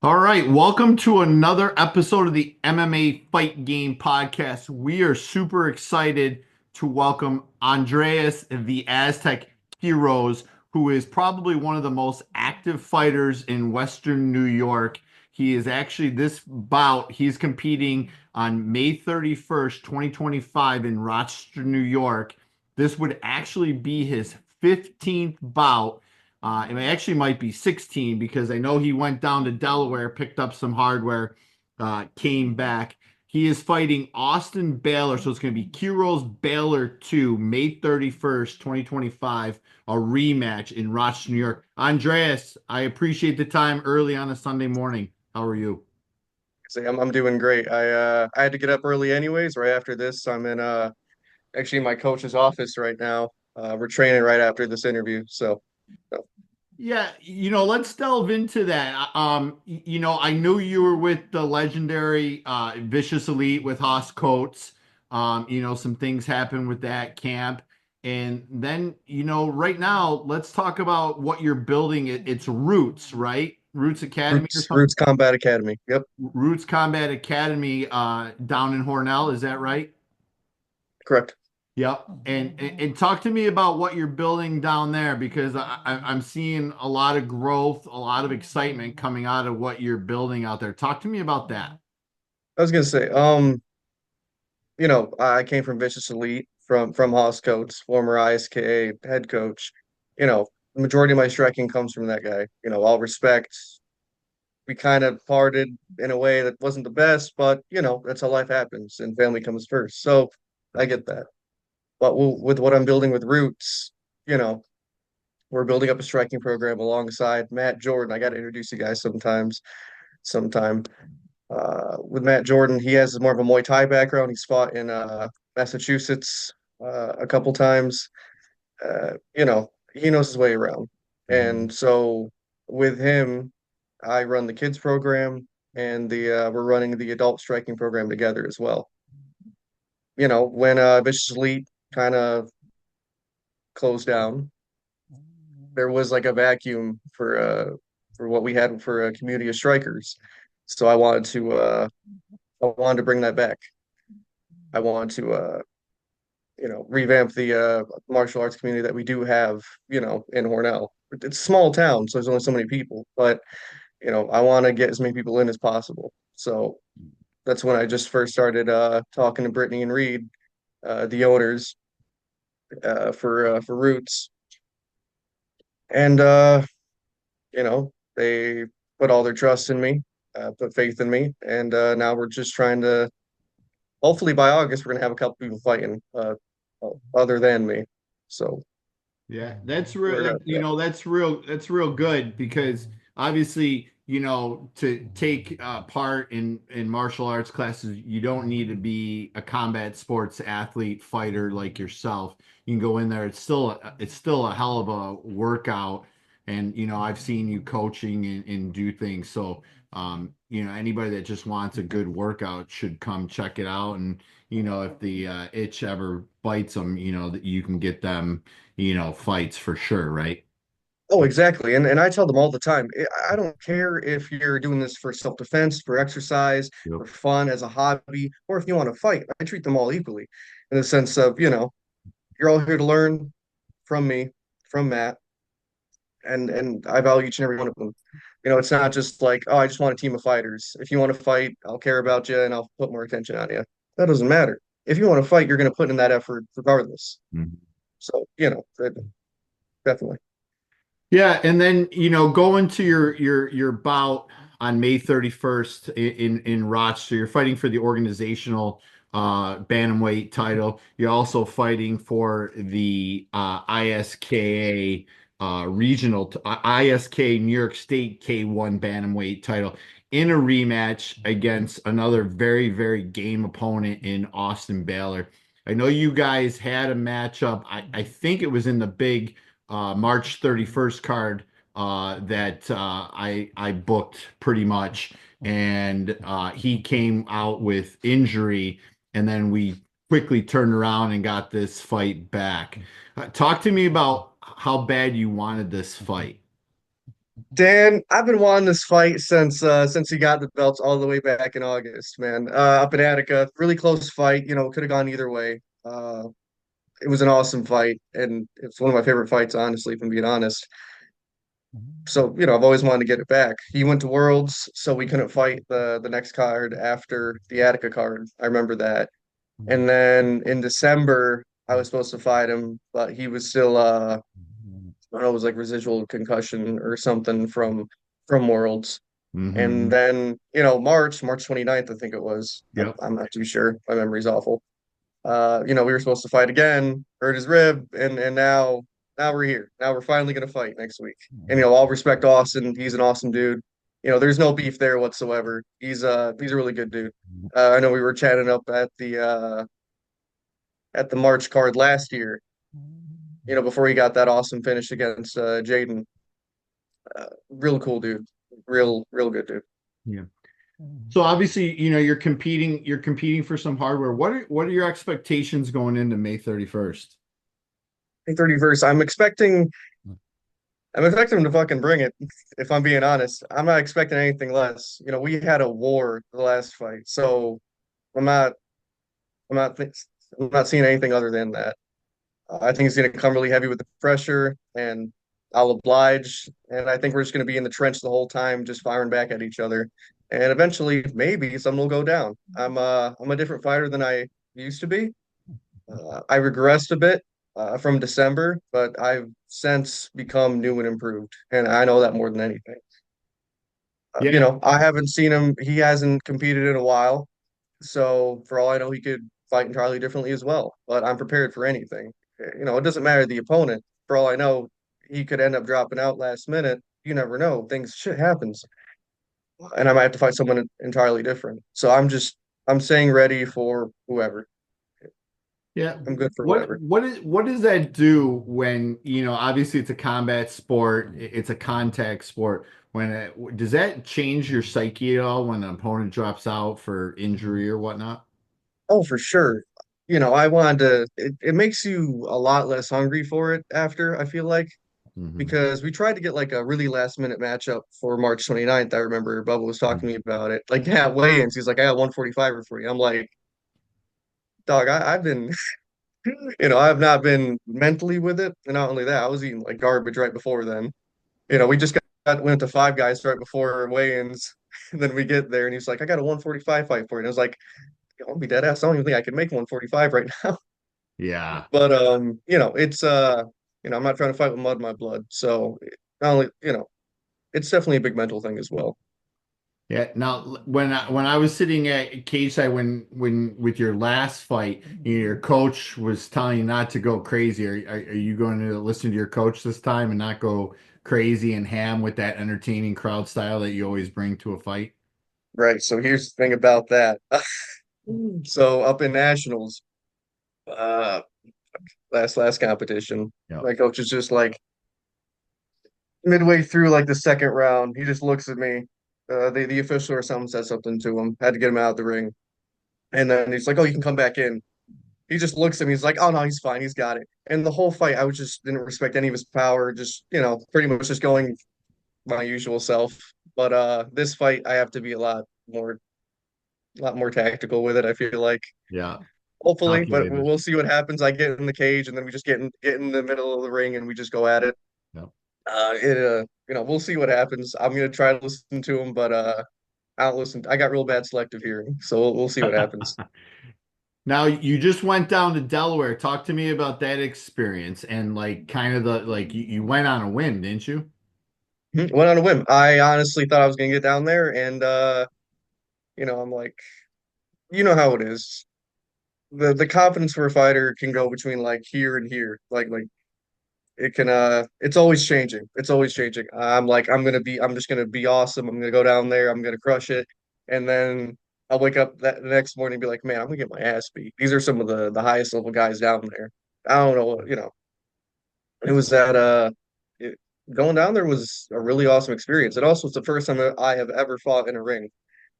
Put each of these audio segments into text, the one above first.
All right, welcome to another episode of the MMA Fight Game Podcast. We are super excited to welcome Andreas the Aztec Quiroz, who is probably one of the most active fighters in Western New York. He is actually this bout, he's competing on May 31st, 2025 in Rochester, New York. This would actually be his 15th bout. It actually might be 16 because I know he went down to Delaware, picked up some hardware, came back. He is fighting Austin Baylor, so it's going to be Quiroz Baylor 2, May 31st, 2025, a rematch in Rochester, New York. Andreas, I appreciate the time early on a Sunday morning. How are you? I'm doing great. I had to get up early anyways. Right after this, I'm in actually in my coach's office right now. We're training right after this interview. So, Yeah, let's delve into that. I knew you were with the legendary Vicious Elite with Haas Coates. Some things happened with that camp. And then, right now, let's talk about what you're building. It's Roots, right? Roots Academy or something? Roots Combat Academy. Yep, Roots Combat Academy down in Hornell, is that right? correct. Yep. And talk to me about what you're building down there because I'm seeing a lot of growth, a lot of excitement coming out of what you're building out there. Talk to me about that. I was gonna say, I came from Vicious Elite from Haas Coates, former ISKA head coach. The majority of my striking comes from that guy. All respect. We kind of parted in a way that wasn't the best, but that's how life happens, and family comes first. So I get that. But with what I'm building with Roots, you know, we're building up a striking program alongside Matt Jordan. I got to introduce you guys sometime. With Matt Jordan, he has more of a Muay Thai background. He's fought in Massachusetts a couple times. He knows his way around. And Mhm. so with him, I run the kids program and the we're running the adult striking program together as well. When Vicious Elite kind of closed down, there was like a vacuum for what we had for a community of strikers. So I wanted to bring that back. I wanted to revamp the martial arts community that we do have, in Hornell. It's a small town, so there's only so many people, but I want to get as many people in as possible. So that's when I just first started talking to Brittany and Reed, the owners, for Roots. And they put all their trust in me, put faith in me, and now we're just trying to. Hopefully, by August, we're gonna have a couple people fighting, other than me. So Yeah, that's real. we're yeah. That's real. That's real good because obviously, to take part in martial arts classes, you don't need to be a combat sports athlete fighter like yourself. You can go in there. It's still a hell of a workout, and I've seen you coaching and do things. So, anybody that just wants a good workout should come check it out. And if the itch ever bites them, that you can get them fights for sure, right? Oh, exactly. And I tell them all the time, I don't care if you're doing this for self-defense, for exercise, Yep. for fun, as a hobby, or if you want to fight. I treat them all equally in the sense of, you're all here to learn from me, from Matt, and I value each and every one of them. It's not just like, oh, I just want a team of fighters. If you want to fight, I'll care about you and I'll put more attention on you. That doesn't matter. If you want to fight, you're going to put in that effort regardless. Mhm. So, definitely. Yeah, and then going to your bout on May 31st in Rochester, you're fighting for the organizational bantamweight title. You're also fighting for the ISKA ISK New York State K1 bantamweight title in a rematch against another very, very game opponent in Austin Baylor. I know you guys had a matchup. I think it was in the big March 31st card that I booked pretty much, and he came out with injury, and then we quickly turned around and got this fight back. Talk to me about how bad you wanted this fight. Dan, I've been wanting this fight since he got the belts all the way back in August, man. Up in Attica, really close fight. Could have gone either way. It was an awesome fight, and it's one of my favorite fights, honestly, if I'm being honest. So, I've always wanted to get it back. He went to Worlds, so we couldn't fight the next card after the Attica card. I remember that. And then in December, I was supposed to fight him, but he was still I don't know, it was like residual concussion or something from Worlds. And Mm-hmm. then, March 29th, I think it was. I'm, Yep. I'm not too sure. My memory's awful. We were supposed to fight again, hurt his rib, and now we're here. Now we're finally gonna fight next week. And I'll respect Austin. He's an awesome dude. There's no beef there whatsoever. He's a really good dude. I know we were chatting up at the March card last year, before he got that awesome finish against Jaden. Real cool dude. Real good dude. Yeah. So obviously, you're competing for some hardware. What are your expectations going into May 31st? May 31st. I'm expecting him to fucking bring it, if I'm being honest. I'm not expecting anything less. We had a war the last fight, so I'm not I'm not I'm not seeing anything other than that. I think he's going to come really heavy with the pressure, and I'll oblige. And I think we're just going to be in the trench the whole time, just firing back at each other. And eventually, maybe something will go down. I'm a different fighter than I used to be. I regressed a bit from December, but I've since become new and improved, and I know that more than anything. Yeah. I haven't seen him. He hasn't competed in a while, so for all I know, he could fight entirely differently as well. But I'm prepared for anything. It doesn't matter the opponent. For all I know, he could end up dropping out last minute. You never know. Shit happens, and I might have to fight someone entirely different. So I'm staying ready for whoever. Yeah. I'm good for What whatever. what is what does that do when, obviously it's a combat sport, it's a contact sport. Does that change your psyche at all when an opponent drops out for injury or whatnot? Oh, for sure. I wanted to, it makes you a lot less hungry for it after, I feel like, Hmm. because we tried to get like a really last minute matchup for March 29th. I remember Bubba was talking to me about it. Like, yeah, weigh-ins. He's like, I got 145 for you. I'm like, dog, I've been, I have not been mentally with it. And not only that, I was eating like garbage right before then. We just went to Five Guys right before weigh-ins. And then we get there and he's like, I got a 145 fight for you. And I was like, I'll be dead ass. I don't even think I can make 145 right now. Yeah. But I'm not trying to fight with mud in my blood. So not only, it's definitely a big mental thing as well. Yeah. Now, when I was sitting at cage side when with your last fight, your coach was telling you not to go crazy. Are you going to listen to your coach this time and not go crazy and ham with that entertaining crowd style that you always bring to a fight? Right. So here's the thing about that. So up in nationals, uh last competition, Yeah. my coach is just like midway through like the second round, he just looks at me. The official or something said something to him, had to get him out of the ring. And then he's like, "Oh, you can come back in." He just looks at me. He's like, "Oh no, he's fine. He's got it." And the whole fight, I was just didn't respect any of his power. Just pretty much just going my usual self. But this fight, I have to be a lot more tactical with it. I feel like Yeah. hopefully, but we'll Calculated. we'll see what happens. I get in the cage, and then we just get in the middle of the ring, and we just go at it. Yeah. We'll see what happens. I'm gonna try to listen to him, but I don't listen. I got real bad selective hearing, so we'll see what happens. Now you just went down to Delaware. Talk to me about that experience and like kind of you went on a whim, didn't you? Went on a whim. I honestly thought I was gonna get down there, and I'm like, you know how it is. The confidence for a fighter can go between like here and here. Like it's always changing. It's always changing. I'm like, I'm just gonna be awesome. I'm gonna go down there, I'm gonna crush it. And then I'll wake up the next morning and be like, man, I'm gonna get my ass beat. These are some of the highest level guys down there. I don't know. It was that it, going down there was a really awesome experience. It also was the first time that I have ever fought in a ring.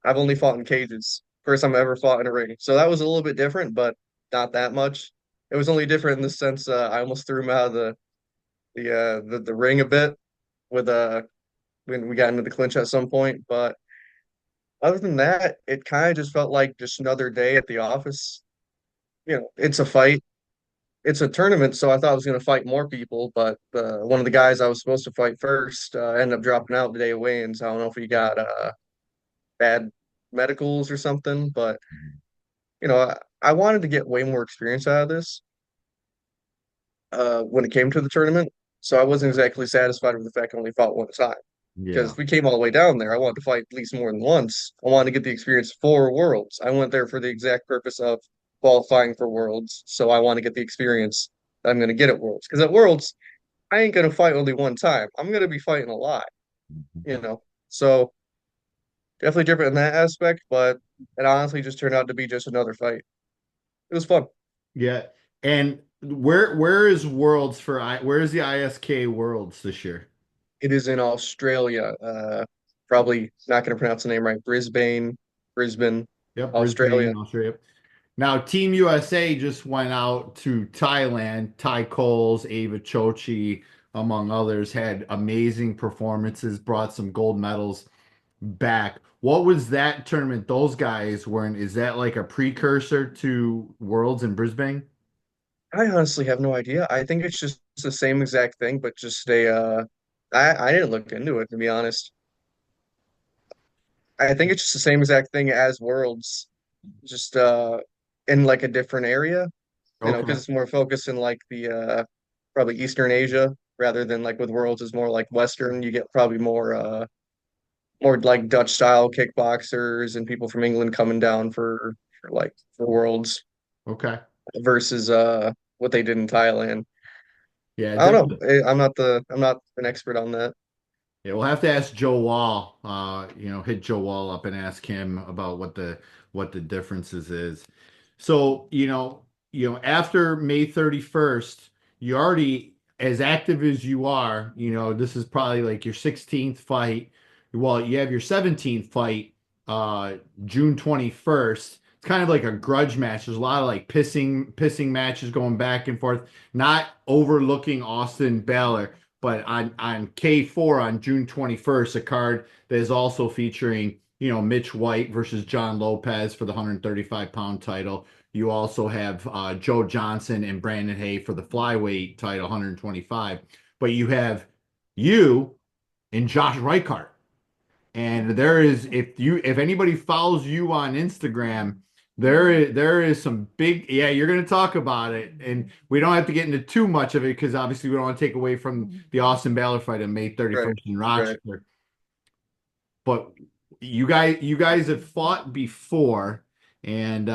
I've only fought in cages. First time I ever fought in a ring. So that was a little bit different, but not that much. It was only different in the sense I almost threw him out of the ring a bit with when we got into the clinch at some point. But other than that, it kind of just felt like just another day at the office. It's a fight. It's a tournament, so I thought I was going to fight more people, but one of the guys I was supposed to fight first ended up dropping out the day of weigh-ins. I don't know if he got bad medicals or something, but I wanted to get way more experience out of this when it came to the tournament. So I wasn't exactly satisfied with the fact I only fought one time Yeah. because we came all the way down there. I wanted to fight at least more than once. I wanted to get the experience for Worlds. I went there for the exact purpose of qualifying for Worlds. So I want to get the experience that I'm going to get at Worlds. Because at Worlds, I ain't going to fight only one time. I'm going to be fighting a lot, you know. So definitely different in that aspect, but it honestly just turned out to be just another fight. It was fun. Yeah. And where is Worlds for where is the ISK Worlds this year? It is in Australia. Probably not going to pronounce the name right. Brisbane, Yep, Australia. Brisbane, Australia. Now, Team USA just went out to Thailand. Ty Coles, Ava Chochi, among others, had amazing performances, brought some gold medals back. What was that tournament those guys were in? Is that like a precursor to Worlds in Brisbane? I honestly have no idea. I think it's just the same exact thing, but just I didn't look into it to be honest. I think it's just the same exact thing as Worlds, just in like a different area, because Okay. it's more focused in like the probably Eastern Asia rather than like with Worlds is more like Western. You get probably more like Dutch style kickboxers and people from England coming down for Worlds Okay. versus what they did in Thailand. Yeah, I don't know. I'm not an expert on that. yeah, we'll have to ask Joe Wall. Hit Joe Wall up and ask him about what the differences is. So, after May 31st, you already as active as you are, this is probably like your 16th fight. Well, you have your 17th fight June 21st. It's kind of like a grudge match. There's a lot of like pissing matches going back and forth, not overlooking Austin Baylor. But on K4 on June 21st, a card that is also featuring, Mitch White versus John Lopez for the 135-pound title. You also have Joe Johnson and Brandon Hay for the flyweight title, 125. But you have you and Josh Reichart. And if anybody follows you on Instagram, there is some big, yeah, you're going to talk about it, and we don't have to get into too much of it because obviously we don't want to take away from the Austin Baylor fight on May Right, 31st in right. Rochester. But you guys have fought before, and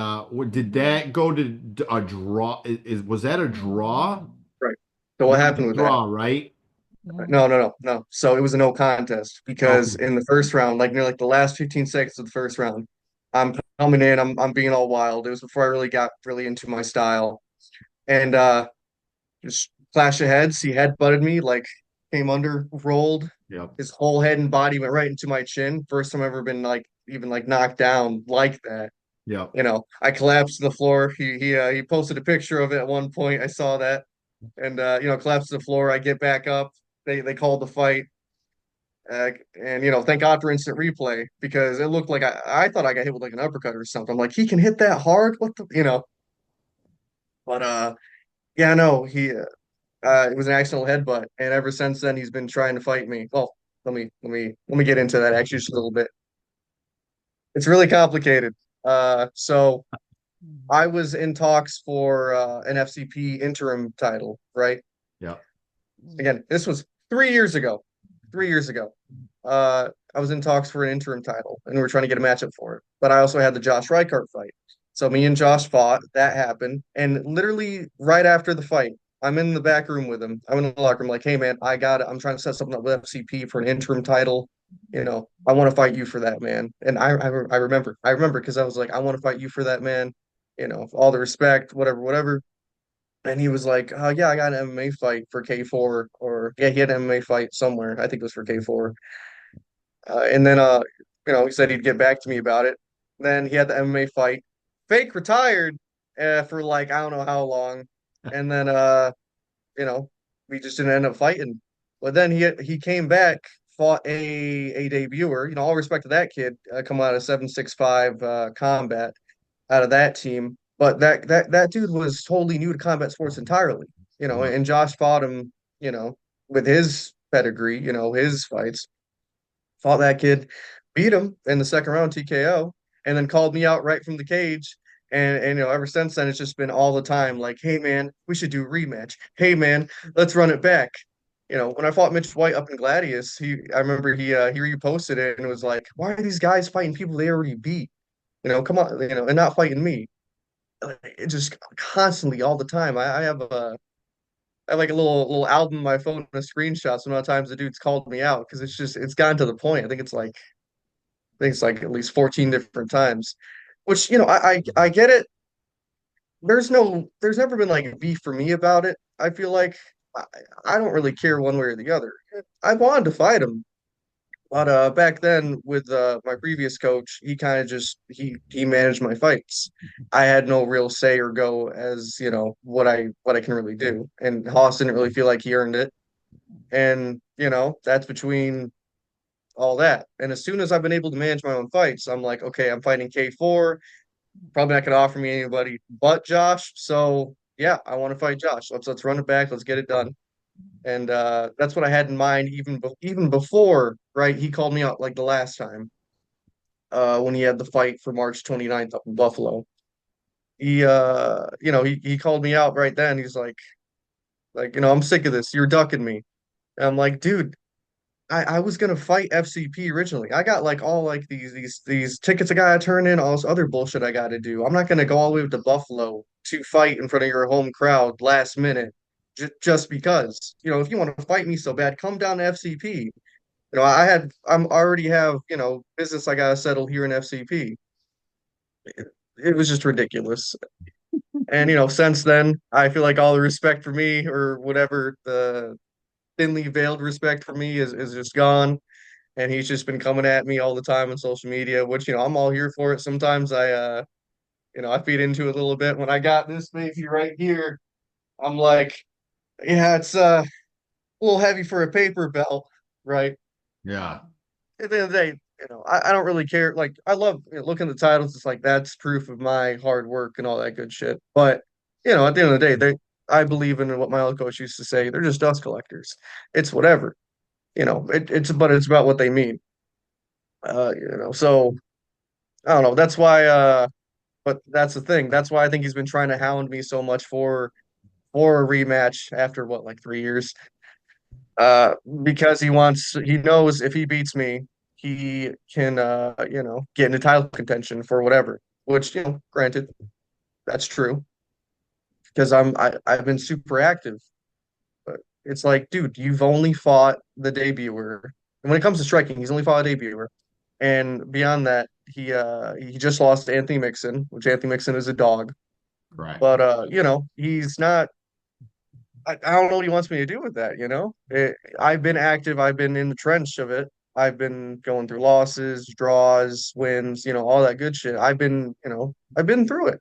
did that go to a draw? Was that a draw? Right. So what That was a happened with that? draw, right? No, no, no, no. So it was a no contest because Okay. in the first round, like near like the last 15 seconds of the first round, I'm coming in, I'm being all wild. It was before I really got really into my style. And just clash of heads, he head butted me, like came under, rolled. Yep. His whole head and body went right into my chin. First time I've ever been like even like knocked down like that. Yep. I collapsed to the floor. He posted a picture of it at one point. I saw that. And collapsed to the floor. I get back up. They called the fight. And thank God for instant replay because it looked like I thought I got hit with like an uppercut or something. I'm like, he can hit that hard? What the. But yeah, no, it was an accidental headbutt, and ever since then he's been trying to fight me. Well, let me get into that actually just a little bit. It's really complicated. So I was in talks for an FCP interim title, right? Yep. Again, this was 3 years ago. 3 years ago. I was in talks for an interim title, and we were trying to get a matchup for it. But I also had the Josh Reichart fight. So me and Josh fought. That happened, and literally right after the fight, I'm in the back room with him. I'm in the locker room, like, "Hey man, I got it. I'm trying to set something up with FCP for an interim title. I want to fight you for that, man." And I remember because I was like, "I want to fight you for that, man." All the respect, whatever, whatever. And he was like, "Oh yeah, I got an MMA fight for K4, or yeah, he had an MMA fight somewhere. I think it was for K4." And then he said he'd get back to me about it. Then he had the MMA fight, fake retired for like I don't know how long, and then you know we just didn't end up fighting. But then he came back fought a debuter. All respect to that kid, coming out of 765 combat out of that team. But that dude was totally new to combat sports entirely. Right. And Josh fought him, you know, with his pedigree, his fights. Fought that kid, beat him in the second round TKO, and then called me out right from the cage. And ever since then, it's just been all the time like, hey man, we should do a rematch. Hey man, let's run it back. When I fought Mitch White up in Gladius, I remember he reposted it and was like, why are these guys fighting people they already beat? Come on, and not fighting me. It just constantly all the time. I have like a little album on my phone with screenshots. The amount of times the dude's called me out because it's gotten to the point. I think it's like at least 14 different times. Which, I get it. There's never been like beef for me about it. I feel like I, I don't really care one way or the other. I wanted to fight him, but back then with my previous coach, he kind of just he managed my fights. I had no real say or go as, what I can really do. And Haas didn't really feel like he earned it. And, that's between all that. And as soon as I've been able to manage my own fights, I'm like, okay, I'm fighting K4. Probably not gonna offer me anybody but Josh. So yeah, I want to fight Josh. Let's run it back. Let's get it done. And that's what I had in mind even before, right? He called me out like the last time when he had the fight for March 29th up in Buffalo. He called me out right then. He's like, I'm sick of this. You're ducking me. And I'm like, dude, I was gonna fight FCP originally. I got like all like these tickets I gotta turn in, all this other bullshit I gotta do. I'm not gonna go all the way to Buffalo to fight in front of your home crowd last minute just because. If you want to fight me so bad, come down to FCP. I'm already have, business I gotta settle here in FCP. It was just ridiculous. And since then, I feel like all the respect for me or whatever the thinly veiled respect for me is just gone. And he's just been coming at me all the time on social media, which I'm all here for it. Sometimes I feed into it a little bit. When I got this baby right here, I'm like, yeah, it's a little heavy for a paper belt, right? Yeah. At the end of the day, I don't really care. Like, I love looking at the titles. It's like that's proof of my hard work and all that good shit. But at the end of the day, I believe in what my old coach used to say. They're just dust collectors. It's whatever. It's about what they mean. So I don't know. That's why but that's the thing. That's why I think he's been trying to hound me so much for a rematch after what, like 3 years? Because he knows if he beats me, he can get into title contention for whatever. Which, granted, that's true. Because I've been super active. But it's like, dude, you've only fought the debuter. And when it comes to striking, he's only fought a debuter. And beyond that, he just lost to Anthony Mixon, which Anthony Mixon is a dog. Correct. But he's not. I don't know what he wants me to do with that. I've been active. I've been in the trench of it. I've been going through losses, draws, wins, all that good shit. I've been through it.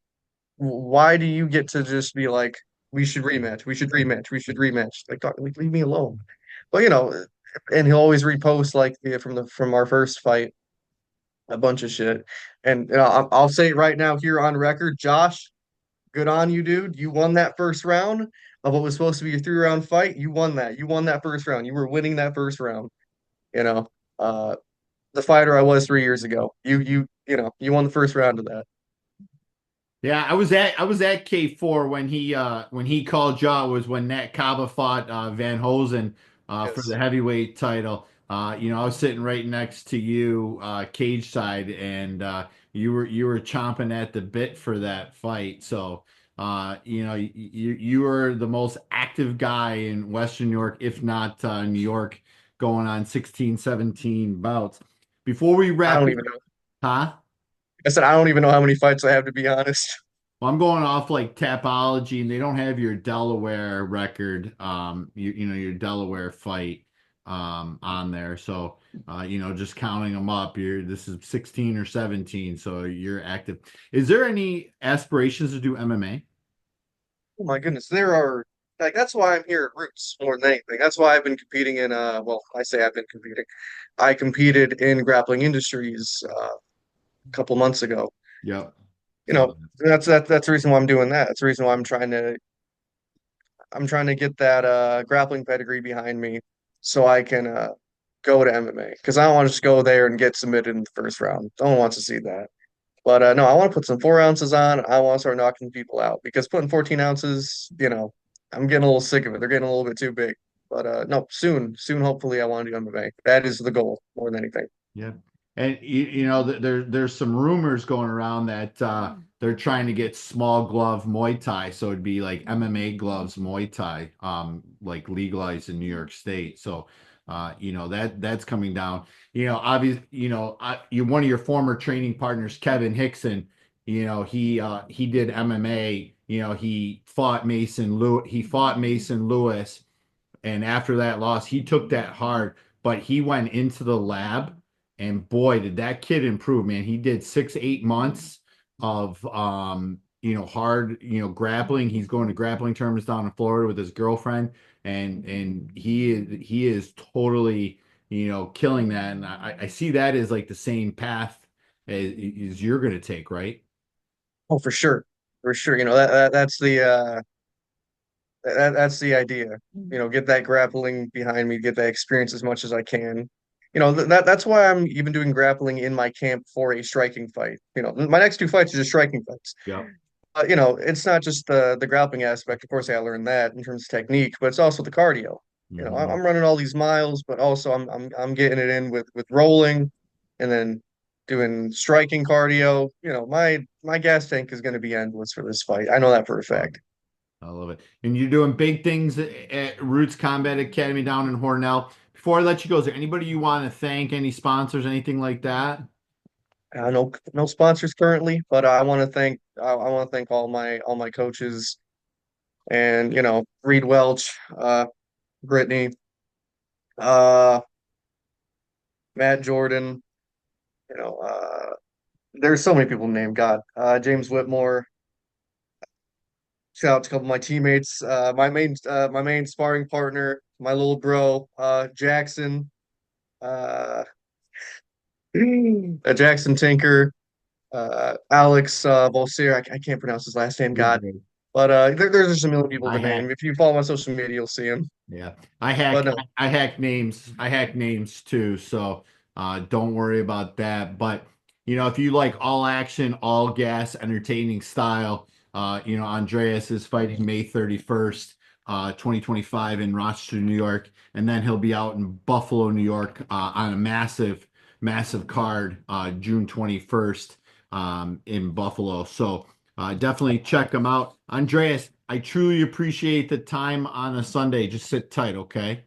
Why do you get to just be like, we should rematch, we should rematch, we should rematch? Like leave me alone. But and he'll always repost like from our first fight a bunch of shit. And I'll say it right now here on record, Josh, good on you, dude. You won that first round of what was supposed to be a 3 round fight. You won that. You won that first round. You were winning that first round. You know, uh, the fighter I was 3 years ago. You won the first round of that. Yeah, I was at K4 when he called Jaw was when Nat Kaba fought Van Hosen for the Yes. heavyweight title. I was sitting right next to you cage side, and you were chomping at the bit for that fight. So you were the most active guy in Western New York, if not New York, going on 16, 17 bouts. Before we I wrap don't it, even know. huh? I said I don't even know how many fights I have to be honest. Well, I'm going off like Tapology, and they don't have your Delaware record, your Delaware fight on there. So, just counting them up, this is 16 or 17, so you're active. Is there any aspirations to do MMA? Oh my goodness, there are. like that's why I'm here at Roots more than anything. That's why I've been competing in well, I say I've been competing. I competed in Grappling Industries a couple months ago. Yep. You So, know, that's the reason why I'm doing that. That's the reason why I'm trying to get that grappling pedigree behind me so I can go to MMA because I don't want to just go there and get submitted in the first round. No one wants to see that. But no, I want to put some 4 ounces on. I want to start knocking people out because putting 14 ounces, I'm getting a little sick of it. They're getting a little bit too big. But no, soon, hopefully, I want to do MMA. That is the goal more than anything. yeah. And there's some rumors going around that they're trying to get small glove Muay Thai, so it'd be like MMA gloves Muay Thai, like legalized in New York State. So, that's coming down. Obviously, one of your former training partners, Kevin Hickson, he did MMA. He fought Mason Lewis, and after that loss, he took that hard, but he went into the lab, and boy, did that kid improve, man. He did 6, 8 months of hard, grappling. He's going to grappling tournaments down in Florida with his girlfriend, and he is totally, killing that. And I see that as like the same path as you're gonna take, right? Oh, for sure, for sure. That's the idea. Get that grappling behind me, get that experience as much as I can. That's why I'm even doing grappling in my camp for a striking fight. My next two fights are just striking fights. Yeah. It's not just the grappling aspect. Of course, I learned that in terms of technique, but it's also the cardio. I'm running all these miles, but also I'm getting it in with rolling, and then doing striking cardio. My gas tank is going to be endless for this fight. I know that for a fact. I love it. And you're doing big things at Roots Combat Academy down in Hornell. Before I let you go, is there anybody you want to thank, any sponsors, anything like that? No sponsors currently, but I want to thank all my coaches and Reed Welch, Brittany, uh, Matt Jordan. There's so many people named. God, James Whitmore. Shout out to a couple of my teammates. My main sparring partner, my little bro, Jackson. Uh, Jackson Tinker. Alex Bolsier. I can't pronounce his last name. You're God. great. But there's just a million people I to hack. name. If you follow my social media, you'll see him. Yeah. But no, I hack names. I hack names too. So don't worry about that. But if you like all action, all gas, entertaining style, Andreas is fighting May 31st, 2025 in Rochester, New York, and then he'll be out in Buffalo, New York, on a massive, massive card, June 21st, in Buffalo. So definitely check them out. Andreas, I truly appreciate the time on a Sunday. Just sit tight, okay?